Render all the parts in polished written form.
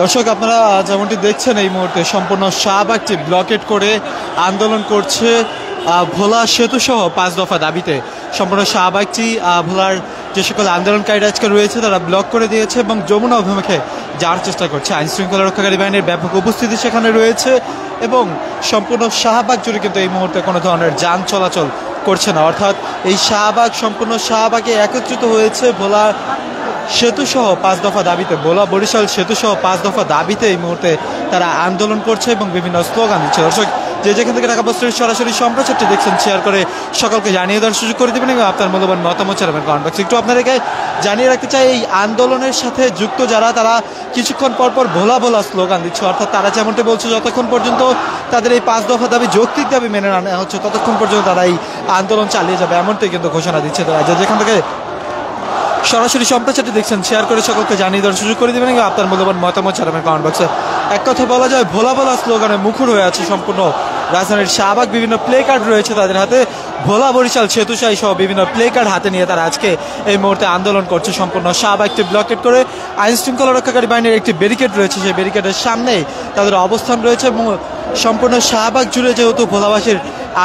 দর্শক আপনারা যেমনটি দেখছেন এই মুহূর্তে সম্পূর্ণ শাহবাগটি ব্লকেট করে আন্দোলন করছে ভোলা সেতু সহ 5 দফা দাবিতে। সম্পূর্ণ শাহবাগটি ভোলার যে সকল আন্দোলনকারীরা আজকে রয়েছে তারা ব্লক করে দিয়েছে এবং যমুনা অভিমুখে যাওয়ার চেষ্টা করছে। আইন শৃঙ্খলা রক্ষাকারী বাহিনীর ব্যাপক উপস্থিতি সেখানে রয়েছে এবং সম্পূর্ণ শাহবাগ জুড়ে কিন্তু এই মুহূর্তে কোনো ধরনের যান চলাচল করছে না। অর্থাৎ এই শাহবাগ সম্পূর্ণ শাহবাগে একত্রিত হয়েছে ভোলা সেতু সহ 5 দফা দাবিতে। ভোলা বরিশাল সেতু সহ 5 দফা দাবিতে এই মুহূর্তে তারা আন্দোলন করছে এবং বিভিন্ন স্লোগান দিচ্ছে। দর্শক যে যেখান থেকে ঢাকা পোস্টের সরাসরি সম্প্রচারটি দেখছেন শেয়ার করে সকলকে জানিয়ে দেওয়ার সুযোগ করে দেবেন এবং আপনার মূল্যবান মতামত জানাবেন কমেন্ট বক্সে। একটু আপনাদেরকে জানিয়ে রাখতে চাই এই আন্দোলনের সাথে যুক্ত যারা তারা কিছুক্ষণ পরপর ভোলা ভোলা স্লোগান দিচ্ছে। অর্থাৎ তারা যেমনটি বলছে যতক্ষণ পর্যন্ত তাদের এই 5 দফা দাবি যৌক্তিক দাবি মেনে নেওয়া হচ্ছে ততক্ষণ পর্যন্ত তারা এই আন্দোলন চালিয়ে যাবে, এমনটাই কিন্তু ঘোষণা দিচ্ছে তারা। যে যেখান থেকে সরাসরি সম্প্রচারটি দেখছেন শেয়ার করে সকলকে জানিয়ে দেওয়ার সুযোগ করে দেবেন এবং আপনার মূল্যবান মতামত জানাবেন কমেন্ট বক্সে। এক কথা বলা যায় ভোলা ভোলা স্লোগানে মুখর হয়ে আছে সম্পূর্ণ রাজধানীর শাহবাগ। বিভিন্ন প্লে কার্ড রয়েছে তাদের হাতে, ভোলা বরিশাল সেতুশাহী সহ বিভিন্ন প্লে কার্ড হাতে নিয়ে তারা আজকে এই মুহূর্তে আন্দোলন করছে। সম্পূর্ণ শাহবাগটি ব্লকেট করে আইন শৃঙ্খলা রক্ষাকারী বাহিনীর একটি ব্যারিকেড রয়েছে, সেই ব্যারিকেডের সামনেই তাদের অবস্থান রয়েছে এবং সম্পূর্ণ শাহবাগ জুড়ে যেহেতু ভোলাবাসীর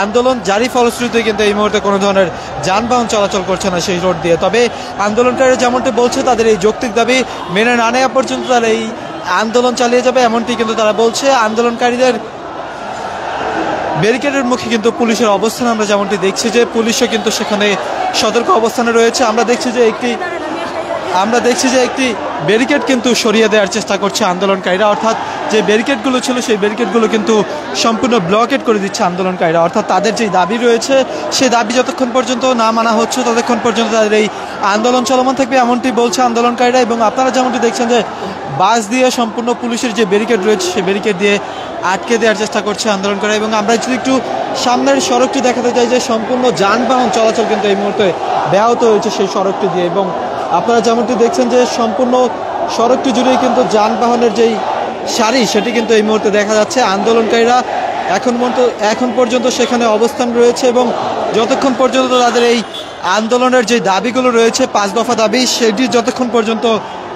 আন্দোলন জারি ফলশ্রুতিতে কিন্তু এই মুহূর্তে কোনো ধরনের যানবাহন চলাচল করছে না সেই রোড দিয়ে। তবে আন্দোলনকারীরা যেমনটি বলছে তাদের এই যৌক্তিক দাবি মেনে না নেওয়া পর্যন্ত তারা এই আন্দোলন চালিয়ে যাবে, এমনটি কিন্তু তারা বলছে। আন্দোলনকারীদের ব্যারিকেডের মুখে কিন্তু পুলিশের অবস্থান আমরা যেমনটি দেখছি যে পুলিশও কিন্তু সেখানে সতর্ক অবস্থানে রয়েছে। আমরা দেখছি যে একটি ব্যারিকেড কিন্তু সরিয়ে দেওয়ার চেষ্টা করছে আন্দোলনকারীরা। অর্থাৎ যে ব্যারিকেডগুলো ছিল সেই ব্যারিকেডগুলো কিন্তু সম্পূর্ণ ব্লকেট করে দিচ্ছে আন্দোলনকারীরা। অর্থাৎ তাদের যে দাবি রয়েছে সেই দাবি যতক্ষণ পর্যন্ত না মানা হচ্ছে ততক্ষণ পর্যন্ত তাদের এই আন্দোলন চলমান থাকবে, এমনটি বলছে আন্দোলনকারীরা। এবং আপনারা যেমনটি দেখছেন যে বাস দিয়ে সম্পূর্ণ পুলিশের যে ব্যারিকেড রয়েছে সেই ব্যারিকেড দিয়ে আটকে দেওয়ার চেষ্টা করছে আন্দোলনকারীরা। এবং আমরা যদি একটু সামনের সড়কটি দেখাতে চাই যে সম্পূর্ণ যানবাহন চলাচল কিন্তু এই মুহূর্তে ব্যাহত হয়েছে সেই সড়কটি দিয়ে। এবং আপনারা যেমনটি দেখছেন যে সম্পূর্ণ সড়কটি জুড়েই কিন্তু যানবাহনের যেই সারি সেটি কিন্তু এই মুহূর্তে দেখা যাচ্ছে। আন্দোলনকারীরা এখন পর্যন্ত সেখানে অবস্থান রয়েছে এবং যতক্ষণ পর্যন্ত তাদের এই আন্দোলনের যে দাবিগুলো রয়েছে 5 দফা দাবি সেটি যতক্ষণ পর্যন্ত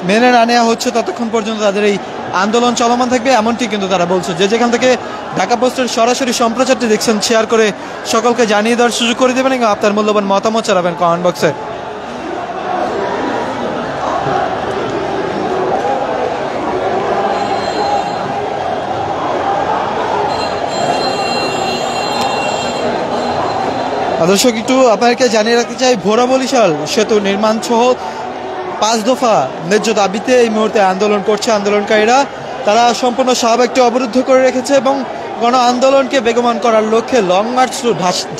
মেনে না নেওয়া হচ্ছে ততক্ষণ পর্যন্ত তাদের এই আন্দোলন চলমান থাকবে, এমনটি কিন্তু তারা বলছে। যে যেখান থেকে ঢাকা পোস্টের সরাসরি সম্প্রচারটি দেখছেন শেয়ার করে সকলকে জানিয়ে দেওয়ার সুযোগ করে দেবেন এবং আপনার মূল্যবান মতামত জানাবেন কমেন্ট বক্সে। দর্শক একটু আপনাদেরকে জানিয়ে রাখতে চাই ভোলা বরিশাল সেতু নির্মাণ সহ 5 দফা ন্যায্য দাবিতে এই মুহূর্তে আন্দোলন করছে আন্দোলনকারীরা। তারা সম্পূর্ণ শাহবাগটি অবরুদ্ধ করে রেখেছে এবং গণ আন্দোলনকে বেগবান করার লক্ষ্যে লং মার্চ থ্রু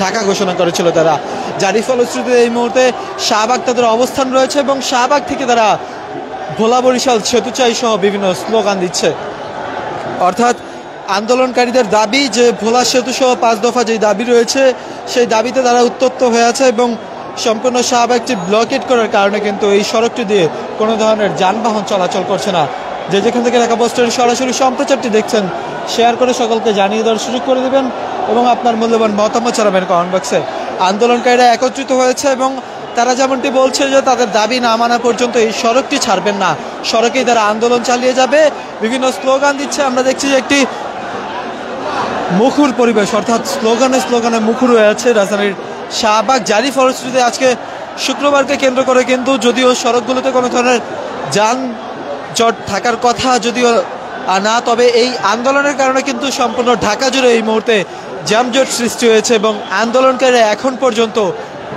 ঢাকা ঘোষণা করেছিল তারা। জারি ফলশ্রুতিতে এই মুহূর্তে শাহবাগ তাদের অবস্থান রয়েছে এবং শাহবাগ থেকে তারা ভোলা বরিশাল সেতুচাই সহ বিভিন্ন স্লোগান দিচ্ছে। অর্থাৎ আন্দোলনকারীদের দাবি যে ভোলা সেতু সহ 5 দফা যেই দাবি রয়েছে সেই দাবিতে তারা উত্তপ্ত হয়ে আছে এবং সম্পূর্ণ শাহবাগটি ব্লকেট করার কারণে কিন্তু এই সড়কটি দিয়ে কোনো ধরনের যানবাহন চলাচল করছে না। যে যেখান থেকে ঢাকা পোস্টের সরাসরি সম্প্রচারটি দেখছেন শেয়ার করে সকলকে জানিয়ে দেওয়ার সুযোগ করে দেবেন এবং আপনার মূল্যবান মতামত জানাবেন কমেন্ট বক্সে। আন্দোলনকারীরা একত্রিত হয়েছে এবং তারা যেমনটি বলছে যে তাদের দাবি না মানা পর্যন্ত এই সড়কটি ছাড়বেন না, সড়কেই তারা আন্দোলন চালিয়ে যাবে, বিভিন্ন স্লোগান দিচ্ছে। আমরা দেখছি যে একটি মুখর পরিবেশ, অর্থাৎ স্লোগানে মুখর হয়ে আছে রাজধানীর শাহবাগ। জারি ফলশ্রুতিতে আজকে শুক্রবারকে কেন্দ্র করে কিন্তু যদিও সড়কগুলোতে কোনো ধরনের যানজট থাকার কথা যদিও না, তবে এই আন্দোলনের কারণে কিন্তু সম্পূর্ণ ঢাকা জুড়ে এই মুহূর্তে যানজট সৃষ্টি হয়েছে এবং আন্দোলনকারীরা এখন পর্যন্ত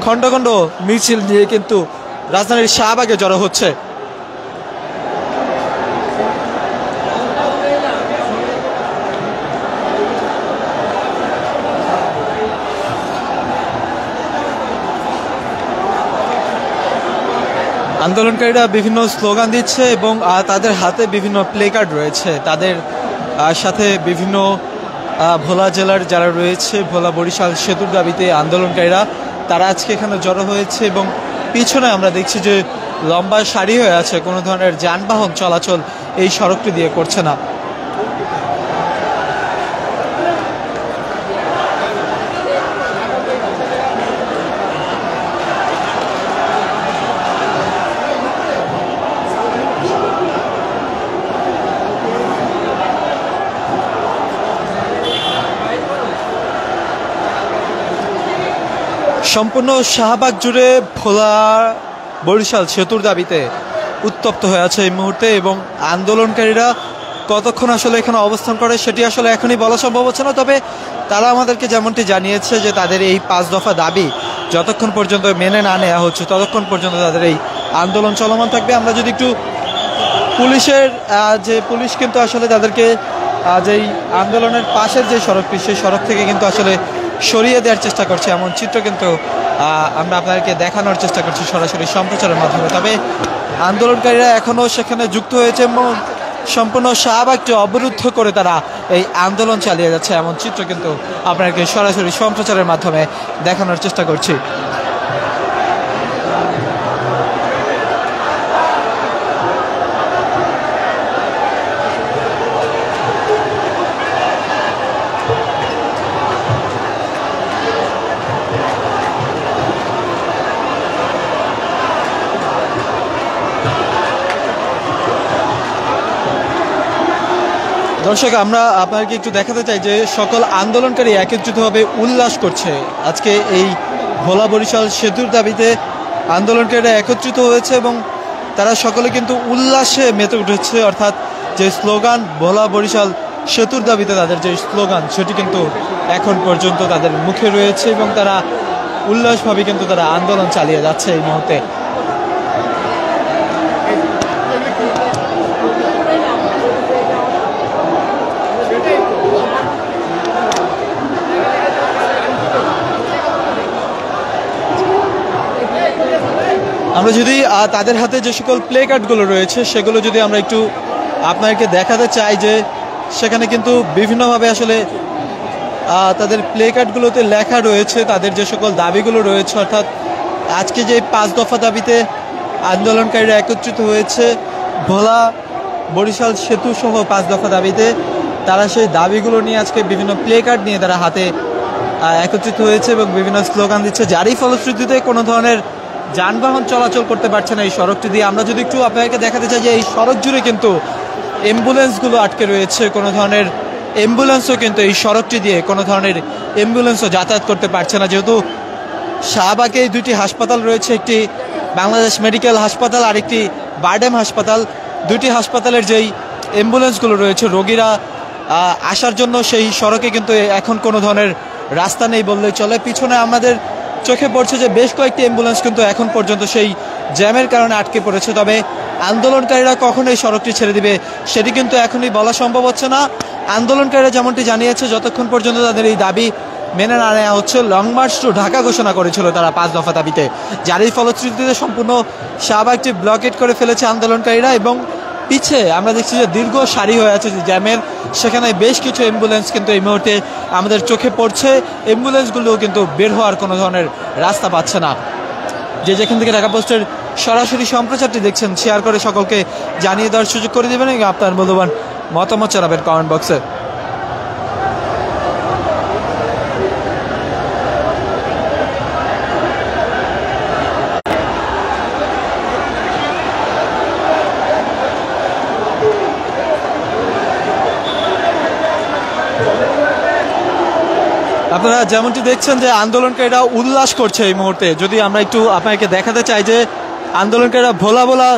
খণ্ড খণ্ড মিছিল নিয়ে কিন্তু রাজধানীর শাহবাগে জড়ো হচ্ছে। আন্দোলনকারীরা বিভিন্ন স্লোগান দিচ্ছে এবং তাদের হাতে বিভিন্ন প্লে কার্ড রয়েছে। তাদের সাথে বিভিন্ন ভোলা জেলার যারা রয়েছে ভোলা বরিশাল সেতুর দাবিতে আন্দোলনকারীরা তারা আজকে এখানে জড়ো হয়েছে এবং পিছনে আমরা দেখছি যে লম্বা সারি হয়ে আছে, কোনো ধরনের যানবাহন চলাচল এই সড়কটি দিয়ে করছে না। সম্পূর্ণ শাহবাগ জুড়ে ভোলা বরিশাল সেতুর দাবিতে উত্তপ্ত হয়ে আছে এই মুহূর্তে, এবং আন্দোলনকারীরা কতক্ষণ আসলে এখানে অবস্থান করে সেটি আসলে এখনই বলা সম্ভব হচ্ছে না। তবে তারা আমাদেরকে যেমনটি জানিয়েছে যে তাদের এই 5 দফা দাবি যতক্ষণ পর্যন্ত মেনে না নেওয়া হচ্ছে ততক্ষণ পর্যন্ত তাদের এই আন্দোলন চলমান থাকবে। আমরা যদি একটু পুলিশের যে পুলিশ কিন্তু আসলে তাদেরকে যেই আন্দোলনের পাশের যে সড়কটি সেই সড়ক থেকে কিন্তু আসলে সরিয়ে দেওয়ার চেষ্টা করছে, এমন চিত্র কিন্তু আমরা আপনাদেরকে দেখানোর চেষ্টা করছি সরাসরি সম্প্রচারের মাধ্যমে। তবে আন্দোলনকারীরা এখনও সেখানে যুক্ত হয়েছে এবং সম্পূর্ণ শাহবাগকে অবরুদ্ধ করে তারা এই আন্দোলন চালিয়ে যাচ্ছে, এমন চিত্র কিন্তু আপনাদেরকে সরাসরি সম্প্রচারের মাধ্যমে দেখানোর চেষ্টা করছি। দর্শক, আমরা আপনাদেরকে একটু দেখাতে চাই যে সকল আন্দোলনকারী একত্রিতভাবে উল্লাস করছে। আজকে এই ভোলা বরিশাল সেতুর দাবিতে আন্দোলনকারীরা একত্রিত হয়েছে এবং তারা সকলে কিন্তু উল্লাসে মেতে উঠেছে, অর্থাৎ যে স্লোগান ভোলা বরিশাল সেতুর দাবিতে তাদের যে স্লোগান সেটি কিন্তু এখন পর্যন্ত তাদের মুখে রয়েছে এবং তারা উল্লাসভাবে কিন্তু তারা আন্দোলন চালিয়ে যাচ্ছে এই মুহূর্তে। আমরা যদি তাদের হাতে যে সকল প্লে কার্ডগুলো রয়েছে সেগুলো যদি আমরা একটু আপনাদেরকে দেখাতে চাই যে সেখানে কিন্তু বিভিন্নভাবে আসলে তাদের প্লে কার্ডগুলোতে লেখা রয়েছে তাদের যে সকল দাবিগুলো রয়েছে, অর্থাৎ আজকে যে 5 দফা দাবিতে আন্দোলনকারীরা একত্রিত হয়েছে ভোলা বরিশাল সেতু সহ 5 দফা দাবিতে, তারা সেই দাবিগুলো নিয়ে আজকে বিভিন্ন প্লে কার্ড নিয়ে তারা হাতে একত্রিত হয়েছে এবং বিভিন্ন স্লোগান দিচ্ছে, যারই ফলশ্রুতিতে কোনো ধরনের যানবাহন চলাচল করতে পারছে না এই সড়কটি দিয়ে। আমরা যদি একটু আপনাদেরকে দেখাতে চাই যে এই সড়ক জুড়ে কিন্তু অ্যাম্বুলেন্সগুলো আটকে রয়েছে, কোনো ধরনের অ্যাম্বুলেন্সও কিন্তু এই সড়কটি দিয়ে কোনো ধরনের অ্যাম্বুলেন্সও যাতায়াত করতে পারছে না, যেহেতু শাহবাগে 2টি হাসপাতাল রয়েছে, একটি বাংলাদেশ মেডিকেল হাসপাতাল আর একটি বারডেম হাসপাতাল। 2টি হাসপাতালের যেই অ্যাম্বুলেন্সগুলো রয়েছে রোগীরা আসার জন্য সেই সড়কে কিন্তু এখন কোনো ধরনের রাস্তা নেই বললেই চলে। পিছনে আমাদের চোখে পড়ছে যে বেশ কয়েকটি অ্যাম্বুলেন্স কিন্তু এখন পর্যন্ত সেই জ্যামের কারণে আটকে পড়েছে। তবে আন্দোলনকারীরা কখন এই সড়কটি ছেড়ে দিবে সেটি কিন্তু এখনই বলা সম্ভব হচ্ছে না। আন্দোলনকারীরা যেমনটি জানিয়েছে যতক্ষণ পর্যন্ত তাদের এই দাবি মেনে না নেওয়া হচ্ছে, লং মার্চ টু ঢাকা ঘোষণা করেছিল তারা 5 দফা দাবিতে, যারই ফলশ্রুতিতে সম্পূর্ণ শাহবাগটি ব্লকেট করে ফেলেছে আন্দোলনকারীরা এবং পিছে আমরা দেখছি যে দীর্ঘ সারি হয়ে আছে যে জ্যামের, সেখানে বেশ কিছু অ্যাম্বুলেন্স কিন্তু এই মুহূর্তে আমাদের চোখে পড়ছে, অ্যাম্বুলেন্সগুলোও কিন্তু বের হওয়ার কোনো ধরনের রাস্তা পাচ্ছে না। যে যেখান থেকে ঢাকা পোস্টের সরাসরি সম্প্রচারটি দেখছেন শেয়ার করে সকলকে জানিয়ে দেওয়ার সুযোগ করে দেবেন এবং আপনার মূল্যবান মতামত জানাবেন কমেন্ট বক্সে। আপনারা যেমনটি দেখছেন যে আন্দোলনকারীরা উল্লাস করছে এই মুহূর্তে। যদি আমরা একটু আপনাকে দেখাতে চাই যে আন্দোলনকারীরা ভোলা ভোলা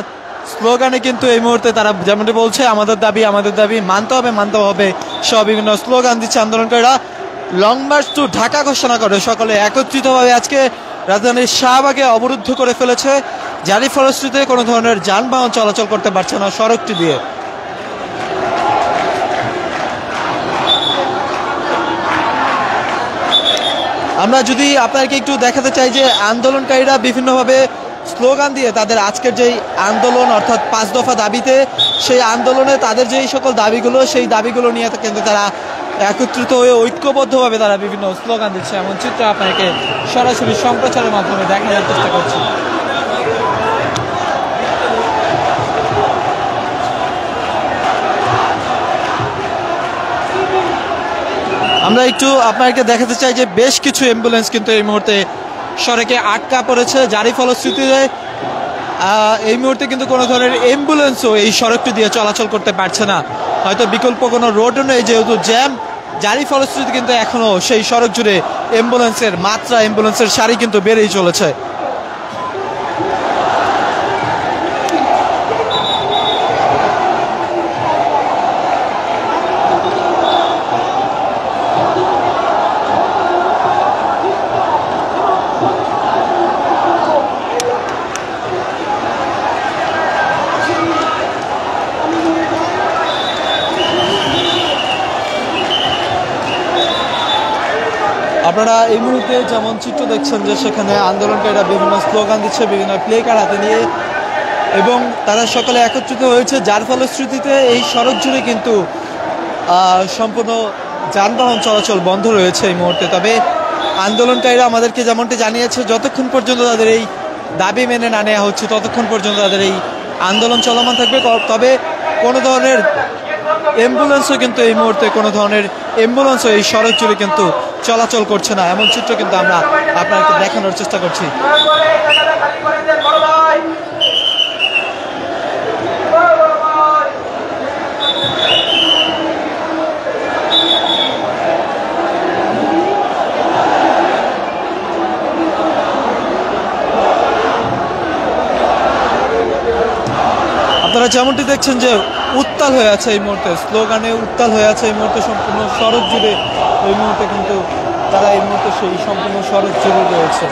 স্লোগানে কিন্তু এই মুহূর্তে তারা যেমনটি বলছে আমাদের দাবি মানতে হবে সব বিভিন্ন স্লোগান দিচ্ছে আন্দোলনকারীরা। লং মার্চ টু ঢাকা ঘোষণা করে সকলে একত্রিতভাবে আজকে রাজধানীর শাহবাগে অবরুদ্ধ করে ফেলেছে, যারই ফলশ্রুতিতে কোনো ধরনের যানবাহন চলাচল করতে পারছে না সড়কটি দিয়ে। আমরা যদি আপনাদেরকে একটু দেখাতে চাই যে আন্দোলনকারীরা বিভিন্নভাবে স্লোগান দিয়ে তাদের আজকের যেই আন্দোলন অর্থাৎ 5 দফা দাবিতে সেই আন্দোলনে তাদের যেই সকল দাবিগুলো সেই দাবিগুলো নিয়ে কিন্তু তারা একত্রিত হয়ে ঐক্যবদ্ধভাবে তারা বিভিন্ন স্লোগান দিচ্ছে, এমন চিত্র আপনাকে সরাসরি সম্প্রচারের মাধ্যমে দেখানোর চেষ্টা করছি। আমরা একটু আপনাকে দেখাতে চাই যে বেশ কিছু অ্যাম্বুলেন্স কিন্তু এই মুহূর্তে সড়কে আটকা পড়েছে, যারই ফলশ্রুতিতে এই মুহূর্তে কিন্তু কোনো ধরনের অ্যাম্বুলেন্সও এই সড়কটি দিয়ে চলাচল করতে পারছে না। হয়তো বিকল্প কোনো রোডও নেই যেহেতু জ্যাম, যারই ফলশ্রুতি কিন্তু এখনও সেই সড়ক জুড়ে অ্যাম্বুলেন্সের মাত্রা, অ্যাম্বুলেন্সের সারি কিন্তু বেড়েই চলেছে। আপনারা এই মুহূর্তে যেমন চিত্র দেখছেন যে সেখানে আন্দোলনকারীরা বিভিন্ন স্লোগান দিচ্ছে, বিভিন্ন প্লে কার্ড হাতে নিয়ে, এবং তারা সকলে একত্রিত হয়েছে, যার ফলশ্রুতিতে এই সড়ক জুড়ে কিন্তু সম্পূর্ণ যানবাহন চলাচল বন্ধ রয়েছে এই মুহূর্তে। তবে আন্দোলনকারীরা আমাদেরকে যেমনটি জানিয়েছে, যতক্ষণ পর্যন্ত তাদের এই দাবি মেনে না নেওয়া হচ্ছে ততক্ষণ পর্যন্ত তাদের এই আন্দোলন চলমান থাকবে। তবে কোনো ধরনের অ্যাম্বুলেন্সও কিন্তু এই মুহূর্তে কোনো ধরনের অ্যাম্বুলেন্সও এই সড়ক জুড়ে কিন্তু চলাচল করছে না, এমন চিত্র কিন্তু আমরা আপনাকে দেখানোর চেষ্টা করছি। আপনারা যেমনটি দেখছেন যে উত্তাল হয়ে আছে এই মুহূর্তে, স্লোগানে উত্তাল হয়ে আছে এই মুহূর্তে সম্পূর্ণ সড়ক জুড়ে। এই মুহূর্তে কিন্তু তারা এই মুহূর্তে সেই সম্পূর্ণ সড়ক জুড়ে রয়েছে।